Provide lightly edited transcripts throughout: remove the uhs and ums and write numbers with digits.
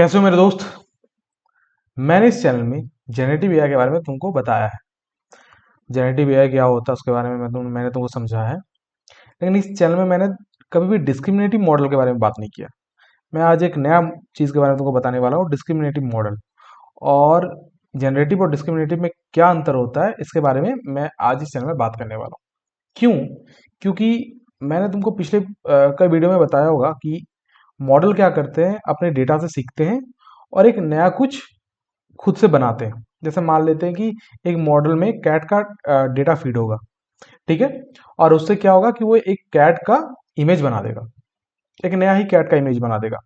कैसे हो मेरे दोस्त। मैंने इस चैनल में जेनेटिव एआई के बारे में तुमको बताया है। जेनेटिव एआई क्या होता है उसके बारे में मैंने तुमको समझाया है। लेकिन इस चैनल में मैंने कभी भी डिस्क्रिमिनेटिव मॉडल के बारे में बात नहीं किया। मैं आज एक नया चीज़ के बारे में तुमको बताने वाला हूँ, डिस्क्रिमिनेटिव मॉडल। और जनरेटिव और डिस्क्रिमिनेटिव में क्या अंतर होता है इसके बारे में मैं आज इस चैनल में बात करने वाला हूँ। क्यों? क्योंकि मैंने तुमको पिछले कई वीडियो में बताया होगा कि मॉडल क्या करते हैं, अपने डेटा से सीखते हैं और एक नया कुछ खुद से बनाते हैं। जैसे मान लेते हैं कि एक मॉडल में कैट का डेटा फीड होगा, ठीक है। और उससे क्या होगा कि वो एक कैट का इमेज बना देगा, एक नया ही कैट का इमेज बना देगा।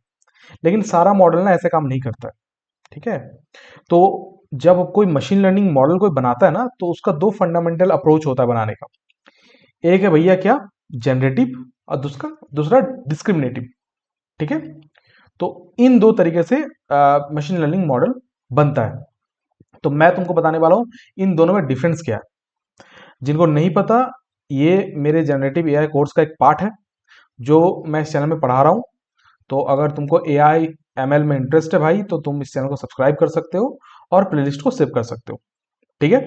लेकिन सारा मॉडल ना ऐसे काम नहीं करता है, ठीक है। तो जब कोई मशीन लर्निंग मॉडल कोई बनाता है ना, तो उसका दो फंडामेंटल अप्रोच होता है बनाने का। एक है भैया क्या, जनरेटिव, और दूसरा दूसरा डिस्क्रिमिनेटिव, ठीक है। तो इन दो तरीके से मशीन लर्निंग मॉडल बनता है। तो मैं तुमको बताने वाला हूं इन दोनों में डिफरेंस क्या है। जिनको नहीं पता, ये मेरे जनरेटिव एआई कोर्स का एक पार्ट है जो मैं इस चैनल में पढ़ा रहा हूं। तो अगर तुमको एआई एमएल में इंटरेस्ट है भाई, तो तुम इस चैनल को सब्सक्राइब कर सकते हो और प्लेलिस्ट को सेव कर सकते हो, ठीक है।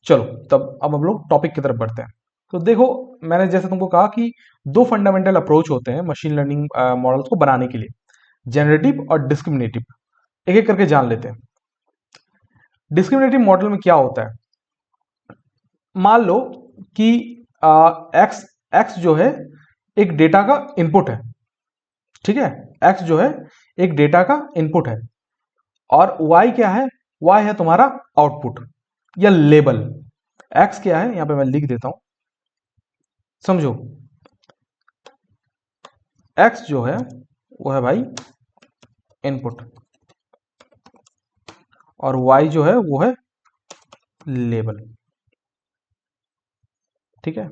चलो, तब अब हम लोग टॉपिक की तरफ बढ़ते हैं। तो देखो, मैंने जैसे तुमको कहा कि दो फंडामेंटल अप्रोच होते हैं मशीन लर्निंग मॉडल्स को बनाने के लिए, जनरेटिव और डिस्क्रिमिनेटिव। एक एक करके जान लेते हैं। डिस्क्रिमिनेटिव मॉडल में क्या होता है, मान लो कि एक्स एक्स जो है एक डेटा का इनपुट है, ठीक है। एक्स जो है एक डेटा का इनपुट है और वाई क्या है, वाई है तुम्हारा आउटपुट या लेबल। एक्स क्या है, यहां पे मैं लिख देता हूं, समझो। एक्स जो है वो है भाई इनपुट और वाई जो है वो है लेबल, ठीक है।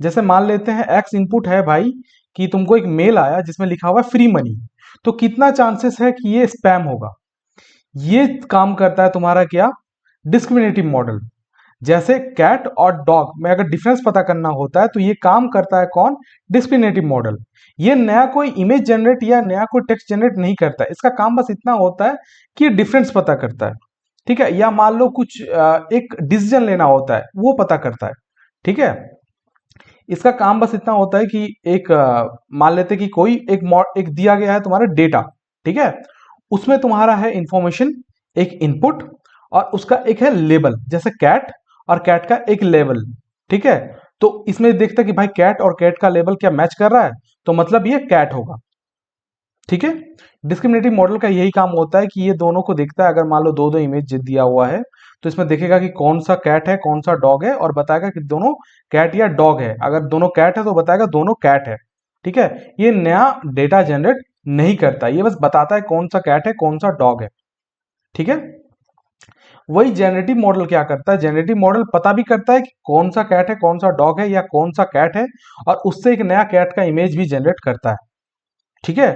जैसे मान लेते हैं एक्स इनपुट है भाई कि तुमको एक मेल आया जिसमें लिखा हुआ है फ्री मनी। तो कितना चांसेस है कि ये स्पैम होगा। ये काम करता है तुम्हारा क्या, डिस्क्रिमिनेटिव मॉडल। जैसे कैट और डॉग में अगर डिफरेंस पता करना होता है तो ये काम करता है कौन, डिस्क्रिमिनेटिव मॉडल। ये नया कोई इमेज जनरेट या नया कोई टेक्स्ट जनरेट नहीं करता है, इसका काम बस इतना होता है कि डिफरेंस पता करता है, ठीक है। या मान लो कुछ एक डिसीजन लेना होता है, वो पता करता है, ठीक है। इसका काम बस इतना होता है कि एक मान लेते कि कोई एक दिया गया है तुम्हारा डेटा, ठीक है। उसमें तुम्हारा है इंफॉर्मेशन, एक इनपुट, और उसका एक है लेबल, जैसे कैट और कैट का एक लेबल, ठीक है। तो इसमें देखता है कि भाई कैट और कैट का लेबल क्या मैच कर रहा है, तो मतलब ये कैट होगा, ठीक है। डिस्क्रिमिनेटिव मॉडल का यही काम होता है कि ये दोनों को देखता है। अगर मान लो दो दो इमेज दिया हुआ है तो इसमें देखेगा कि कौन सा कैट है कौन सा डॉग है और बताएगा कि दोनों कैट या डॉग है। अगर दोनों कैट है तो बताएगा दोनों कैट है, ठीक है। ये नया डेटा जनरेट नहीं करता, ये बस बताता है कौन सा कैट है कौन सा डॉग है, ठीक है। वही जेनरेटिव मॉडल क्या करता है, जेनरेटिव मॉडल पता भी करता है कि कौन सा कैट है कौन सा डॉग है या कौन सा कैट है, और उससे एक नया कैट का इमेज भी जनरेट करता है, ठीक है।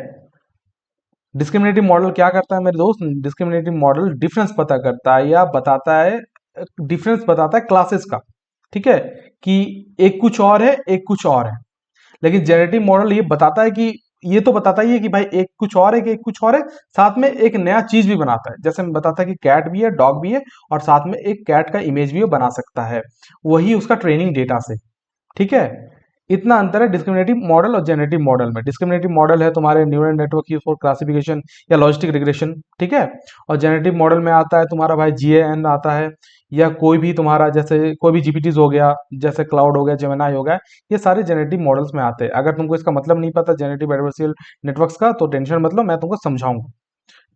डिस्क्रिमिनेटिव मॉडल क्या करता है मेरे दोस्त, डिस्क्रिमिनेटिव मॉडल डिफरेंस पता करता है या बताता है, डिफरेंस बताता है क्लासेस का, ठीक है। कि एक कुछ और है एक कुछ और है। लेकिन जेनेटिव मॉडल ये बताता है कि ये तो बताता ही है कि भाई एक कुछ और है कि एक कुछ और है, साथ में एक नया चीज भी बनाता है। जैसे मैं बताता है कि कैट भी है डॉग भी है और साथ में एक कैट का इमेज भी वो बना सकता है, वही उसका ट्रेनिंग डेटा से, ठीक है। इतना अंतर है डिस्क्रिमिनेटिव मॉडल और जेनेटिव मॉडल में। डिस्क्रिमिनेटिव मॉडल है तुम्हारे neural network use for classification या लॉजिस्टिक रिग्रेशन, ठीक है। और जेनेटिव मॉडल में आता है तुम्हारा भाई जीएएन आता है, या कोई भी तुम्हारा जैसे कोई भी जीपीटीज हो गया, जैसे क्लाउड हो गया, जेमिनाई हो गया, ये सारे जेनेटिव मॉडल्स में आते हैं। अगर तुमको इसका मतलब नहीं पता जेनेटिव एडवर्सियल नेटवर्क्स का तो टेंशन मतलब, मैं तुमको समझाऊंगा,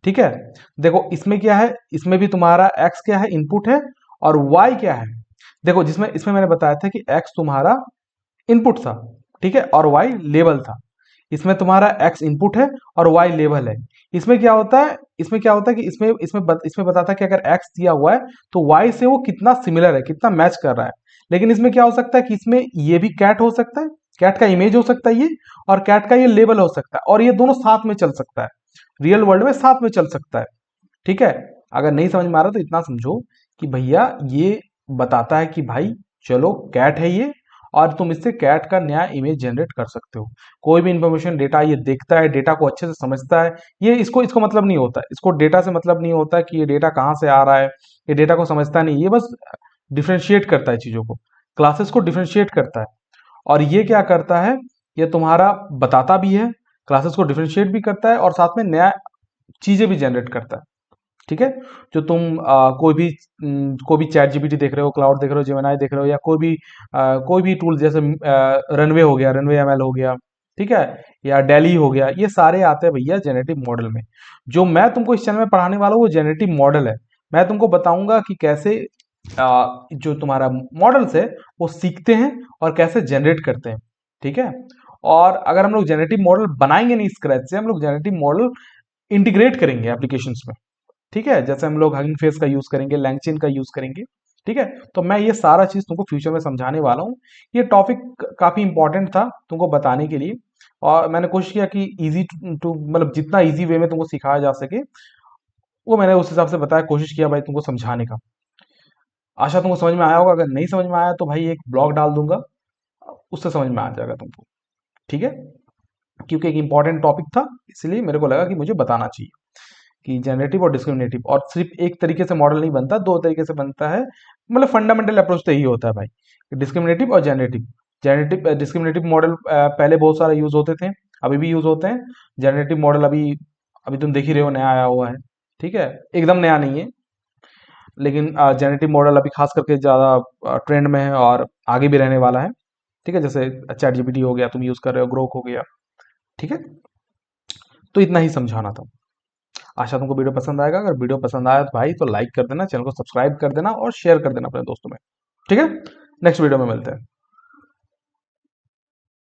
ठीक है। देखो इसमें क्या है, इसमें भी तुम्हारा एक्स क्या है इनपुट है और वाई क्या है। देखो जिसमें इसमें मैंने बताया था कि एक्स तुम्हारा इनपुट था, ठीक है, और वाई लेवल था। इसमें तुम्हारा एक्स इनपुट है और वाई लेवल है। इसमें क्या होता है, इसमें क्या होता है कि इसमें बताता है कि अगर एक्स दिया हुआ है तो वाई से वो कितना सिमिलर है, कितना मैच कर रहा है। लेकिन इसमें क्या हो सकता है कि इसमें ये भी कैट हो सकता है, कैट का इमेज हो सकता है ये, और कैट का ये लेबल हो सकता है, और ये दोनों साथ में चल सकता है, रियल वर्ल्ड में साथ में चल सकता है, ठीक है। अगर नहीं समझ में आ रहा तो इतना समझो कि भैया ये बताता है कि भाई चलो कैट है ये, और तुम इससे कैट का नया इमेज जनरेट कर सकते हो। कोई भी इंफॉर्मेशन डेटा ये देखता है, डेटा को अच्छे से समझता है। ये इसको इसको मतलब नहीं होता, इसको डेटा से मतलब नहीं होता कि ये डेटा कहाँ से आ रहा है, ये डेटा को समझता नहीं, ये बस डिफ्रेंशिएट करता है चीज़ों को, क्लासेस को डिफ्रेंशिएट करता है। और ये क्या करता है, ये तुम्हारा बताता भी है, क्लासेस को डिफ्रेंशिएट भी करता है और साथ में नया चीज़ें भी जनरेट करता है। ठीक है। जो तुम कोई भी चैट जीपीटी देख रहे हो, क्लाउड देख रहे हो, जेमिनाई देख रहे हो, या कोई भी टूल जैसे रनवे हो गया, रनवे एमएल हो गया, ठीक है, या डेली हो गया, ये सारे आते हैं भैया जेनेटिव मॉडल में। जो मैं तुमको इस चैनल में पढ़ाने वाला हूँ वो जेनेटिव मॉडल है। मैं तुमको बताऊंगा कि कैसे जो तुम्हारा मॉडल्स है वो सीखते हैं और कैसे जनरेट करते हैं। ठीक है। और अगर हम लोग जेनेटिव मॉडल बनाएंगे नहीं स्क्रैच से, हम लोग जेनेटिव मॉडल इंटीग्रेट करेंगे एप्लीकेशंस में। ठीक है। जैसे हम लोग हगिंग फेस का यूज करेंगे, लैंगचेन का यूज करेंगे। ठीक है। तो मैं ये सारा चीज तुमको फ्यूचर में समझाने वाला हूँ। ये टॉपिक काफी इंपॉर्टेंट था तुमको बताने के लिए, और मैंने कोशिश किया कि इजी टू मतलब जितना इजी वे में तुमको सिखाया जा सके वो मैंने उस हिसाब से बताया, कोशिश किया भाई तुमको समझाने का। आशा तुमको समझ में आया होगा। अगर नहीं समझ में आया तो भाई एक ब्लॉग डाल दूंगा, उससे समझ में आ जाएगा तुमको। ठीक है। क्योंकि एक इंपॉर्टेंट टॉपिक था, इसलिए मेरे को लगा कि मुझे बताना चाहिए कि जनरेटिव और डिस्क्रिमिनेटिव, और सिर्फ एक तरीके से मॉडल नहीं बनता, दो तरीके से बनता है। मतलब फंडामेंटल अप्रोच तो यही होता है भाई, डिस्क्रिमिनेटिव और जनरेटिव। जनरेटिव डिस्क्रिमिनेटिव मॉडल पहले बहुत सारे यूज होते थे, अभी भी यूज होते हैं। जनरेटिव मॉडल अभी अभी तुम देख ही रहे हो, नया आया हुआ है। ठीक है। एकदम नया नहीं है, लेकिन जनरेटिव मॉडल अभी खास करके ज़्यादा ट्रेंड में है और आगे भी रहने वाला है। ठीक है। जैसे चैट जीपीटी हो गया तुम यूज़ कर रहे हो, ग्रोक हो गया। ठीक है। तो इतना ही समझाना था। आशा तुमको वीडियो पसंद आएगा। अगर वीडियो पसंद आया तो भाई तो लाइक कर देना, चैनल को सब्सक्राइब कर देना और शेयर कर देना अपने दोस्तों में। ठीक है। नेक्स्ट वीडियो में मिलते हैं।